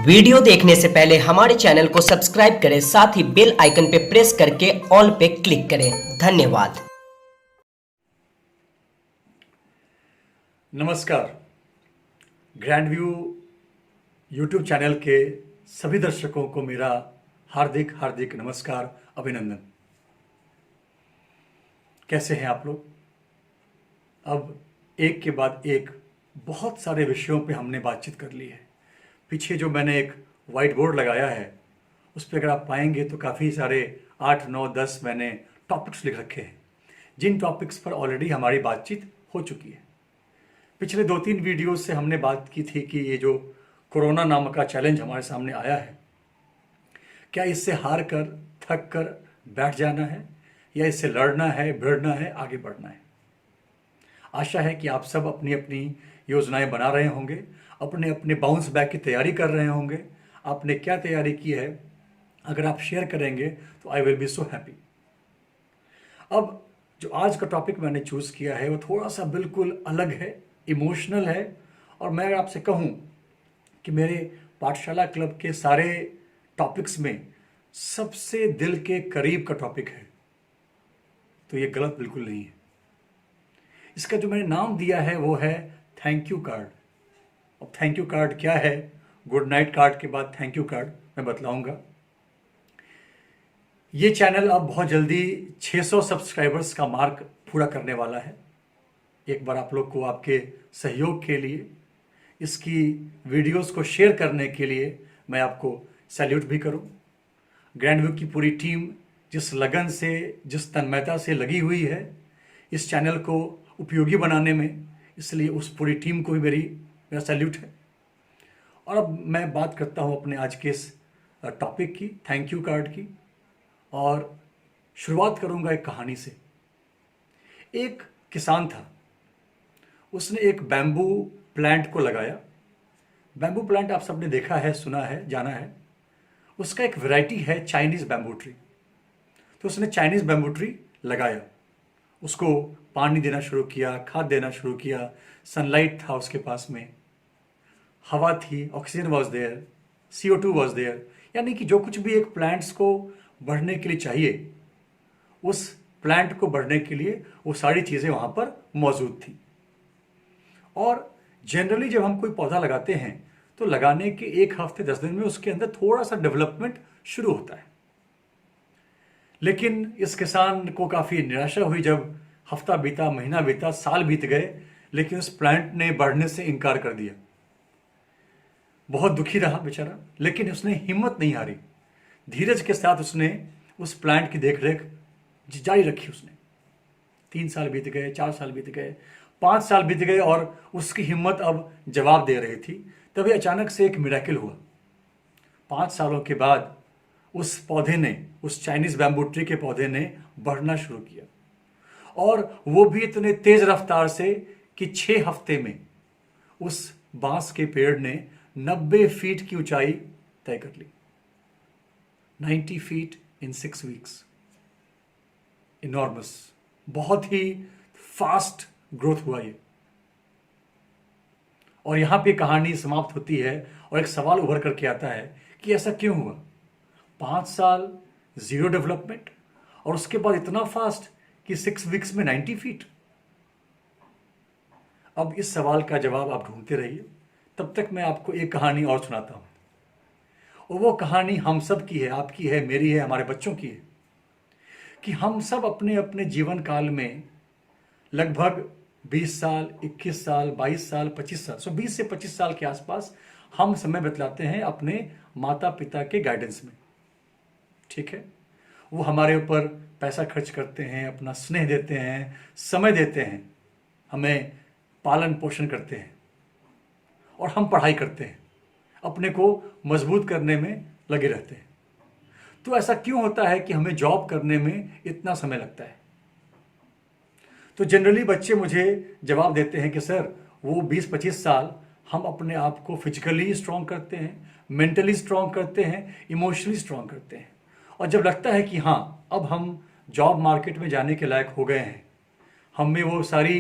Video देखने से पहले हमारे चैनल को सब्सक्राइब करें, साथ ही बेल आइकन पे प्रेस करके ऑल पे क्लिक करें। धन्यवाद। नमस्कार। ग्रैंड व्यू यूट्यूब चैनल के सभी दर्शकों को मेरा हार्दिक हार्दिक नमस्कार, अभिनंदन। कैसे हैं आप लोग? अब एक के बाद एक बहुत सारे विषयों पे हमने बातचीत कर ली है। पीछे जो मैंने एक वाइट बोर्ड लगाया है उस पर अगर आप पाएंगे तो काफ़ी सारे 8, 9, 10 मैंने टॉपिक्स लिख रखे हैं, जिन टॉपिक्स पर ऑलरेडी हमारी बातचीत हो चुकी है। पिछले 2-3 वीडियो से हमने बात की थी कि ये जो कोरोना नामक का चैलेंज हमारे सामने आया है, क्या इससे हार कर थक कर बैठ जाना है या इससे लड़ना है, भिड़ना है, आगे बढ़ना है। आशा है कि आप सब अपनी अपनी योजनाएं बना रहे होंगे, अपने अपने बाउंस बैक की तैयारी कर रहे होंगे। आपने क्या तैयारी की है अगर आप शेयर करेंगे तो I will be so happy. अब जो आज का टॉपिक मैंने चूज़ किया है वो थोड़ा सा बिल्कुल अलग है, इमोशनल है, और मैं आपसे कहूँ कि मेरे पाठशाला क्लब के सारे टॉपिक्स में सबसे दिल के करीब का टॉपिक है, तो ये गलत बिल्कुल नहीं है। इसका जो मैंने नाम दिया है वो है थैंक यू कार्ड। अब थैंक यू कार्ड क्या है, गुड नाइट कार्ड के बाद थैंक यू कार्ड मैं बतलाऊंगा। ये चैनल अब बहुत जल्दी 600 सब्सक्राइबर्स का मार्क पूरा करने वाला है। एक बार आप लोग को आपके सहयोग के लिए, इसकी वीडियोस को शेयर करने के लिए मैं आपको सैल्यूट भी करूं। ग्रैंड व्यू की पूरी टीम जिस लगन से, जिस तन्मयता से लगी हुई है इस चैनल को उपयोगी बनाने में, इसलिए उस पूरी टीम को भी मेरा सैल्यूट है। और अब मैं बात करता हूं अपने आज के इस टॉपिक की, थैंक यू कार्ड की, और शुरुआत करूंगा एक कहानी से। एक किसान था, उसने एक बैम्बू प्लांट को लगाया। बैम्बू प्लांट आप सबने देखा है, सुना है, जाना है। उसका एक वैरायटी है चाइनीज़ बैम्बू ट्री। तो उसने चाइनीज़ बैम्बू ट्री लगाया, उसको पानी देना शुरू किया, खाद देना शुरू किया, सनलाइट था उसके पास में, हवा थी, oxygen was there, CO2 was there, यानी कि जो कुछ भी एक प्लांट्स को बढ़ने के लिए चाहिए, उस प्लांट को बढ़ने के लिए वो सारी चीज़ें वहाँ पर मौजूद थी। और जनरली जब हम कोई पौधा लगाते हैं तो लगाने के 1 हफ्ते 10 दिन में उसके अंदर थोड़ा सा डेवलपमेंट शुरू होता है। लेकिन इस किसान को काफ़ी निराशा हुई जब हफ्ता बीता, महीना बीता, साल बीत गए, लेकिन उस प्लांट ने बढ़ने से इनकार कर दिया। बहुत दुखी रहा बेचारा, लेकिन उसने हिम्मत नहीं हारी। धीरज के साथ उसने उस प्लांट की देखरेख जारी रखी। उसने 3 साल बीत गए, 4 साल बीत गए, 5 साल बीत गए, और उसकी हिम्मत अब जवाब दे रही थी। तभी अचानक से एक मिरेकल हुआ। 5 सालों के बाद उस पौधे ने, उस चाइनीज बैम्बू ट्री के पौधे ने बढ़ना शुरू किया, और वो भी इतने तेज रफ्तार से कि 6 हफ्ते में उस बांस के पेड़ ने 90 फीट की ऊंचाई तय कर ली। 90 फीट इन 6 वीक्स। इनॉर्मस, बहुत ही फास्ट ग्रोथ हुआ ये। और यहां पे कहानी समाप्त होती है और एक सवाल उभर करके आता है कि ऐसा क्यों हुआ? 5 साल जीरो डेवलपमेंट, और उसके बाद इतना फास्ट कि 6 वीक्स में 90 फीट। अब इस सवाल का जवाब आप ढूंढते रहिए, तब तक मैं आपको एक कहानी और सुनाता हूं। और वो कहानी हम सब की है, आपकी है, मेरी है, हमारे बच्चों की है, कि हम सब अपने अपने जीवन काल में लगभग 20 साल, 21 साल, 22 साल, 25 साल, 20 से 25 साल के आसपास हम समय बिताते हैं अपने माता पिता के गाइडेंस में। ठीक है, वो हमारे ऊपर पैसा खर्च करते हैं, अपना स्नेह देते हैं, समय देते हैं, हमें पालन पोषण करते हैं, और हम पढ़ाई करते हैं, अपने को मजबूत करने में लगे रहते हैं। तो ऐसा क्यों होता है कि हमें जॉब करने में इतना समय लगता है? तो जनरली बच्चे मुझे जवाब देते हैं कि सर, वो 20-25 साल हम अपने आप को फिजिकली स्ट्रांग करते हैं, मेंटली स्ट्रांग करते हैं, इमोशनली स्ट्रांग करते हैं, और जब लगता है कि हाँ, अब हम जॉब मार्केट में जाने के लायक हो गए हैं, हम में वो सारी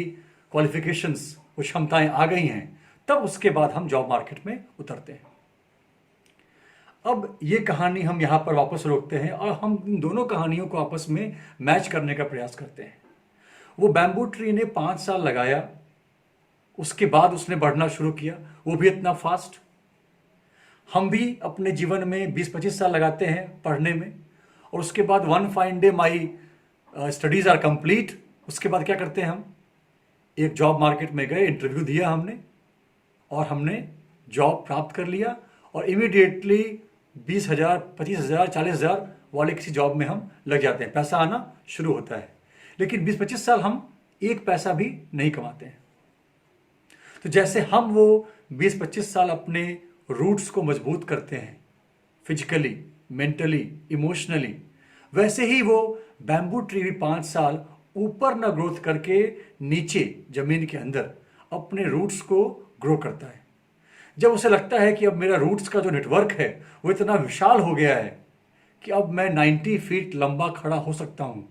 क्वालिफिकेशंस, वो क्षमताएं आ गई हैं, तब उसके बाद हम जॉब मार्केट में उतरते हैं। अब ये कहानी हम यहाँ पर वापस रोकते हैं और हम इन दोनों कहानियों को आपस में मैच करने का प्रयास करते हैं। वो बैम्बू ट्री ने 5 साल लगाया, उसके बाद उसने बढ़ना शुरू किया, वो भी इतना फास्ट। हम भी अपने जीवन में 20-25 साल लगाते हैं पढ़ने में, और उसके बाद one fine day my studies are complete, उसके बाद क्या करते हैं हम, एक जॉब मार्केट में गए, इंटरव्यू दिया हमने और हमने जॉब प्राप्त कर लिया और इमीडिएटली 20,000, 25,000, 40,000 वाले किसी जॉब में हम लग जाते हैं, पैसा आना शुरू होता है। लेकिन 20-25 साल हम एक पैसा भी नहीं कमाते हैं। तो जैसे हम वो 20-25 साल अपने रूट्स को मजबूत करते हैं, फिजिकली, मेंटली, इमोशनली, वैसे ही वो बैम्बू ट्री भी 5 साल ऊपर ना ग्रोथ करके नीचे जमीन के अंदर अपने रूट्स को ग्रो करता है। जब उसे लगता है कि अब मेरा रूट्स का जो नेटवर्क है वो इतना विशाल हो गया है कि अब मैं 90 फीट लंबा खड़ा हो सकता हूं,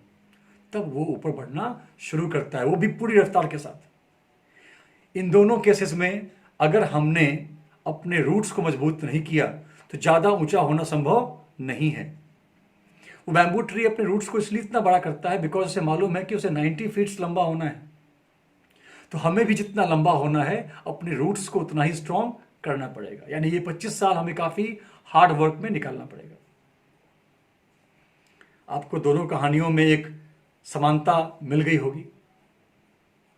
तब वो ऊपर बढ़ना शुरू करता है, वो भी पूरी रफ्तार के साथ। इन दोनों केसेस में अगर हमने अपने रूट्स को मजबूत नहीं किया तो ज़्यादा ऊंचा होना संभव नहीं है। वो बैम्बू ट्री अपने रूट्स को इसलिए इतना बड़ा करता है बिकॉज उसे मालूम है कि उसे 90 फीट्स लंबा होना है। तो हमें भी जितना लंबा होना है अपने रूट्स को उतना ही स्ट्रांग करना पड़ेगा। यानी ये 25 साल हमें काफ़ी हार्ड वर्क में निकालना पड़ेगा। आपको दोनों कहानियों में एक समानता मिल गई होगी।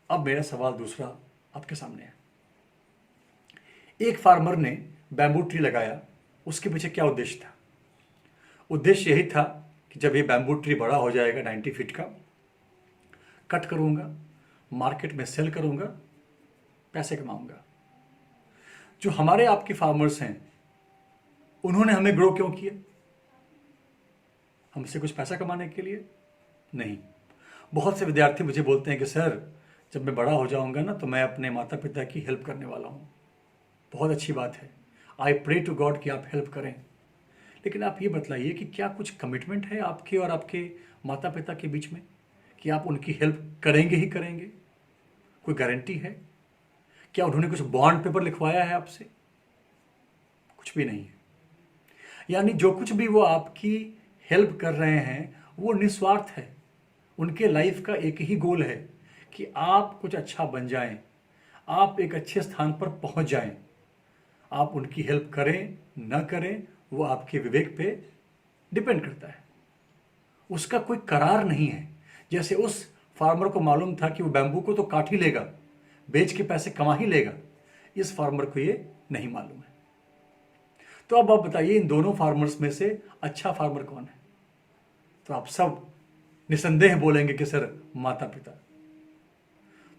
अब मेरा सवाल दूसरा आपके सामने है। एक फार्मर ने बैम्बू ट्री लगाया, उसके पीछे क्या उद्देश्य था? उद्देश्य यही था कि जब ये बैम्बू ट्री बड़ा हो जाएगा 90 फीट का, कट करूंगा, मार्केट में सेल करूंगा, पैसे कमाऊंगा। जो हमारे आपके फार्मर्स हैं उन्होंने हमें ग्रो क्यों किया? हमसे कुछ पैसा कमाने के लिए नहीं। बहुत से विद्यार्थी मुझे बोलते हैं कि सर जब मैं बड़ा हो जाऊंगा ना तो मैं अपने माता पिता की हेल्प करने वाला हूँ। बहुत अच्छी बात है, आई प्रे टू गॉड कि आप हेल्प करें। लेकिन आप ये बतलाइए कि क्या कुछ कमिटमेंट है आपके और आपके माता पिता के बीच में कि आप उनकी हेल्प करेंगे ही करेंगे? कोई गारंटी है? क्या उन्होंने कुछ बॉन्ड पेपर लिखवाया है आपसे? कुछ भी नहीं है। यानी जो कुछ भी वो आपकी हेल्प कर रहे हैं वो निस्वार्थ है। उनके लाइफ का एक ही गोल है कि आप कुछ अच्छा बन जाएं, आप एक अच्छे स्थान पर पहुंच जाएं। आप उनकी हेल्प करें ना करें वो आपके विवेक पे डिपेंड करता है। उसका कोई करार नहीं है। जैसे उस फार्मर को मालूम था कि वो बैम्बू को तो काट ही लेगा, बेच के पैसे कमा ही लेगा, इस फार्मर को ये नहीं मालूम है। तो अब आप बताइए इन दोनों फार्मर्स में से अच्छा फार्मर कौन है? तो आप सब निसंदेह बोलेंगे कि सर माता पिता।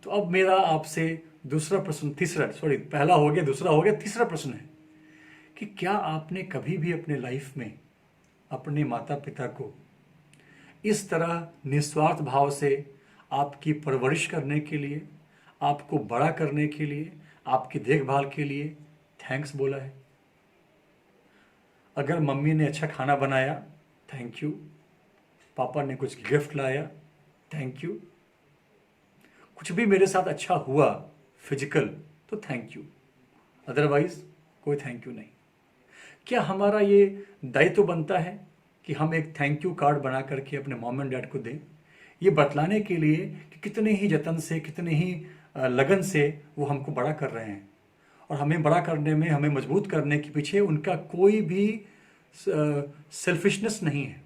तो अब मेरा आपसे दूसरा प्रश्न, पहला हो गया, दूसरा हो गया, तीसरा प्रश्न है कि क्या आपने कभी भी अपने लाइफ में अपने माता पिता को इस तरह निस्वार्थ भाव से आपकी परवरिश करने के लिए, आपको बड़ा करने के लिए, आपकी देखभाल के लिए थैंक्स बोला है? अगर मम्मी ने अच्छा खाना बनाया, थैंक यू। पापा ने कुछ गिफ्ट लाया, थैंक यू। कुछ भी मेरे साथ अच्छा हुआ फिजिकल, तो थैंक यू। अदरवाइज कोई थैंक यू नहीं। क्या हमारा ये दायित्व बनता है कि हम एक थैंक यू कार्ड बना करके अपने मॉम एंड डैड को दें, ये बतलाने के लिए कि कितने ही जतन से, कितने ही लगन से वो हमको बड़ा कर रहे हैं, और हमें बड़ा करने में, हमें मजबूत करने के पीछे उनका कोई भी सेल्फिशनेस नहीं है।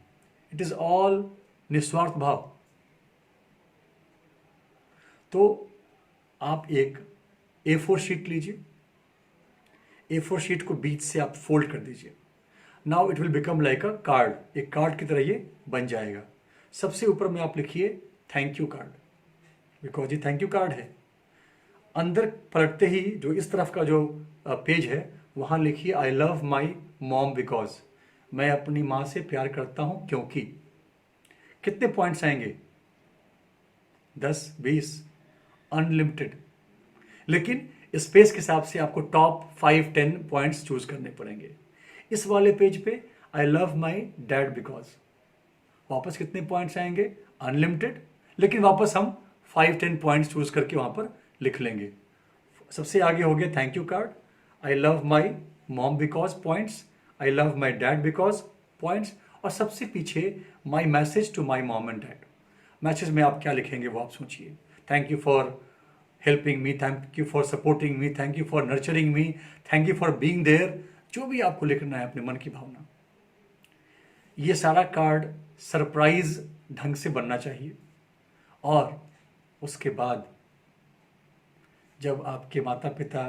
इट इज़ ऑल निस्वार्थ भाव। तो आप एक A4 शीट लीजिए, A4 शीट को बीच से आप फोल्ड कर दीजिए। Now it will become like a card, एक कार्ड की तरह ये बन जाएगा। सबसे ऊपर में आप लिखिए थैंक यू कार्ड, बिकॉज ये थैंक यू कार्ड है। अंदर पलटते ही जो इस तरफ का जो पेज है वहाँ लिखिए आई लव माई मॉम बिकॉज, मैं अपनी माँ से प्यार करता हूँ क्योंकि। कितने पॉइंट्स आएंगे? 10, 20, अनलिमिटेड। लेकिन स्पेस के हिसाब से आपको टॉप 5-10 पॉइंट्स चूज करने पड़ेंगे। इस वाले पेज पे आई लव माई डैड बिकॉज, वापस कितने पॉइंट्स आएंगे? अनलिमिटेड। लेकिन वापस हम 5-10 पॉइंट्स चूज करके वहां पर लिख लेंगे। सबसे आगे हो गया thank you card, I love my mom because points, I love my dad because points, और सबसे पीछे my message to my mom and dad. Message में आप क्या लिखेंगे वो आप सोचिए। Thank you for helping me, thank you for supporting me, thank you for nurturing me, thank you for being there. जो भी आपको लिखना है अपने मन की भावना, ये सारा कार्ड सरप्राइज ढंग से बनना चाहिए। और उसके बाद जब आपके माता पिता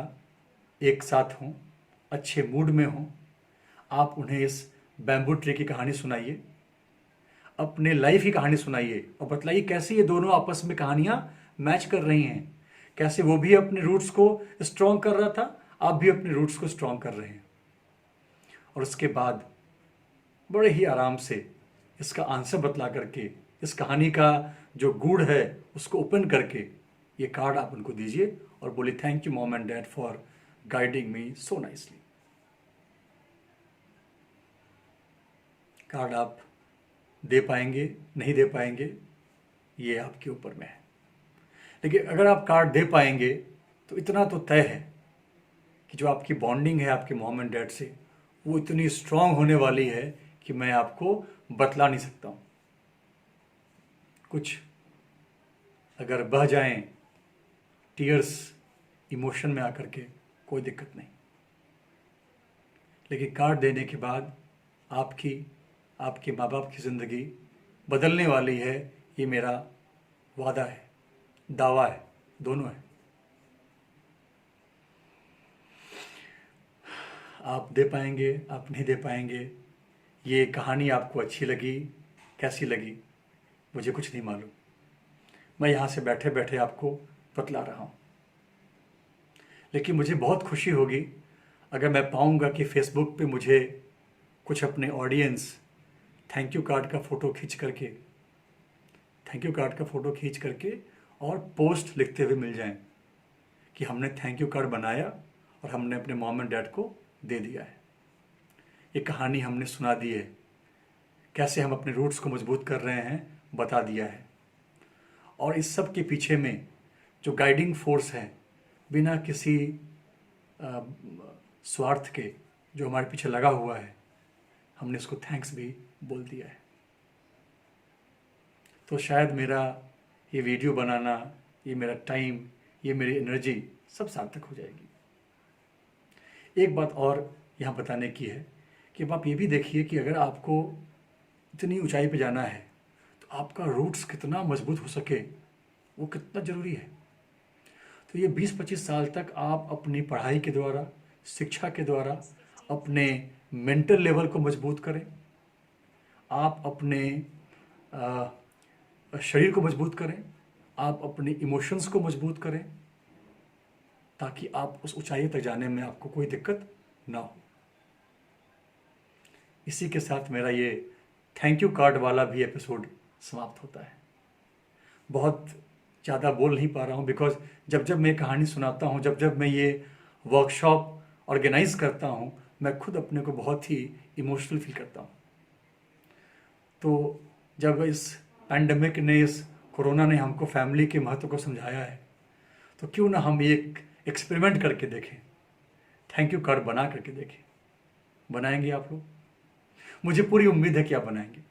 एक साथ हों, अच्छे मूड में हों, आप उन्हें इस बैम्बू ट्री की कहानी सुनाइए, अपने लाइफ की कहानी सुनाइए और बतलाइए कैसे ये दोनों आपस में कहानियाँ मैच कर रही हैं, कैसे वो भी अपने रूट्स को स्ट्रॉन्ग कर रहा था, आप भी अपने रूट्स को स्ट्रॉन्ग कर रहे हैं। और उसके बाद बड़े ही आराम से इसका आंसर बतला करके, इस कहानी का जो गूढ़ है उसको ओपन करके ये कार्ड आप उनको दीजिए और बोलिए thank you mom and dad for guiding me so nicely. Card आप दे पाएंगे नहीं दे पाएंगे ये आपके ऊपर में है, लेकिन अगर आप कार्ड दे पाएंगे तो इतना तो तय है कि जो आपकी बॉन्डिंग है आपके मॉम एंड डैड से वो इतनी स्ट्रांग होने वाली है कि मैं आपको बतला नहीं सकता हूँ। कुछ अगर बह जाएं टीयर्स इमोशन में आकर के, कोई दिक्कत नहीं, लेकिन कार्ड देने के बाद आपके माँ बाप की ज़िंदगी बदलने वाली है, ये मेरा वादा है, दावा है, दोनों है। आप दे पाएंगे आप नहीं दे पाएंगे, ये कहानी आपको अच्छी लगी कैसी लगी मुझे कुछ नहीं मालूम, मैं यहाँ से बैठे बैठे आपको बतला रहा हूँ। लेकिन मुझे बहुत खुशी होगी अगर मैं पाऊँगा कि फेसबुक पे मुझे कुछ अपने ऑडियंस थैंक यू कार्ड का फ़ोटो खींच करके और पोस्ट लिखते हुए मिल जाएं कि हमने थैंक यू कार्ड बनाया और हमने अपने मॉम एंड डैड को दे दिया है, ये कहानी हमने सुना दी है, कैसे हम अपने रूट्स को मजबूत कर रहे हैं बता दिया है। और इस सब के पीछे में जो गाइडिंग फोर्स है बिना किसी स्वार्थ के जो हमारे पीछे लगा हुआ है, हमने इसको थैंक्स भी बोल दिया है। तो शायद मेरा ये वीडियो बनाना, ये मेरा टाइम, ये मेरी एनर्जी सब सार्थक हो जाएगी। एक बात और यहाँ बताने की है कि अब आप ये भी देखिए कि अगर आपको इतनी ऊंचाई पे जाना है तो आपका रूट्स कितना मजबूत हो सके वो कितना ज़रूरी है। तो ये 20-25 साल तक आप अपनी पढ़ाई के द्वारा, शिक्षा के द्वारा अपने मेंटल लेवल को मजबूत करें, आप अपने शरीर को मजबूत करें, आप अपने इमोशंस को मजबूत करें, ताकि आप उस ऊंचाई तक जाने में आपको कोई दिक्कत ना हो। इसी के साथ मेरा ये थैंक यू कार्ड वाला भी एपिसोड समाप्त होता है। बहुत ज़्यादा बोल नहीं पा रहा हूँ बिकॉज जब मैं कहानी सुनाता हूँ, जब मैं ये वर्कशॉप ऑर्गेनाइज करता हूँ, मैं खुद अपने को बहुत ही इमोशनल फील करता हूँ। तो जब इस पैंडमिक ने, इस कोरोना ने हमको फैमिली के महत्व को समझाया है, तो क्यों ना हम एक एक्सपेरिमेंट करके देखें, थैंक यू कार्ड बना करके देखें। बनाएंगे आप लोग? मुझे पूरी उम्मीद है कि आप बनाएंगे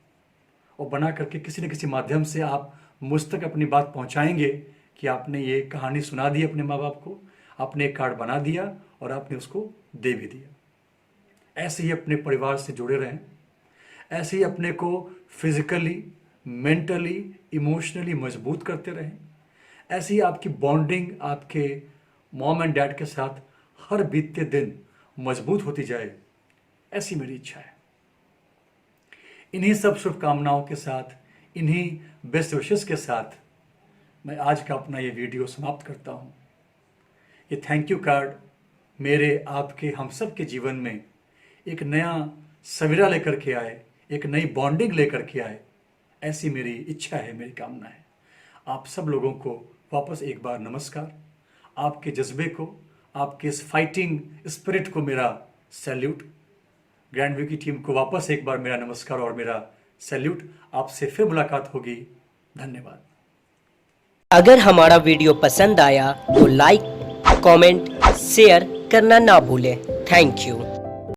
और बना करके किसी न किसी माध्यम से आप मुझ तक अपनी बात पहुंचाएंगे कि आपने ये कहानी सुना दी अपने माँ बाप को, आपने एक कार्ड बना दिया और आपने उसको दे भी दिया। ऐसे ही अपने परिवार से जुड़े रहें, ऐसे ही अपने को फिजिकली, मेंटली, इमोशनली मजबूत करते रहें। ऐसे ही आपकी बॉन्डिंग आपके मॉम एंड डैड के साथ हर बीतते दिन मजबूत होती जाए, ऐसी मेरी इच्छा है। इन्हीं सब शुभकामनाओं के साथ, इन्हीं बेस्ट विशेस के साथ मैं आज का अपना ये वीडियो समाप्त करता हूँ। ये थैंक यू कार्ड मेरे, आपके, हम सब के जीवन में एक नया सवेरा लेकर के आए, एक नई बॉन्डिंग लेकर के आए, ऐसी मेरी इच्छा है, मेरी कामना है। आप सब लोगों को वापस एक बार नमस्कार। आपके जज्बे को, आपके इस फाइटिंग स्पिरिट को मेरा सैल्यूट। ग्रैंड व्यू की टीम को वापस एक बार मेरा नमस्कार और मेरा सैल्यूट। आपसे फिर मुलाकात होगी। धन्यवाद। अगर हमारा वीडियो पसंद आया तो लाइक, कमेंट, शेयर करना ना भूलें। Thank you.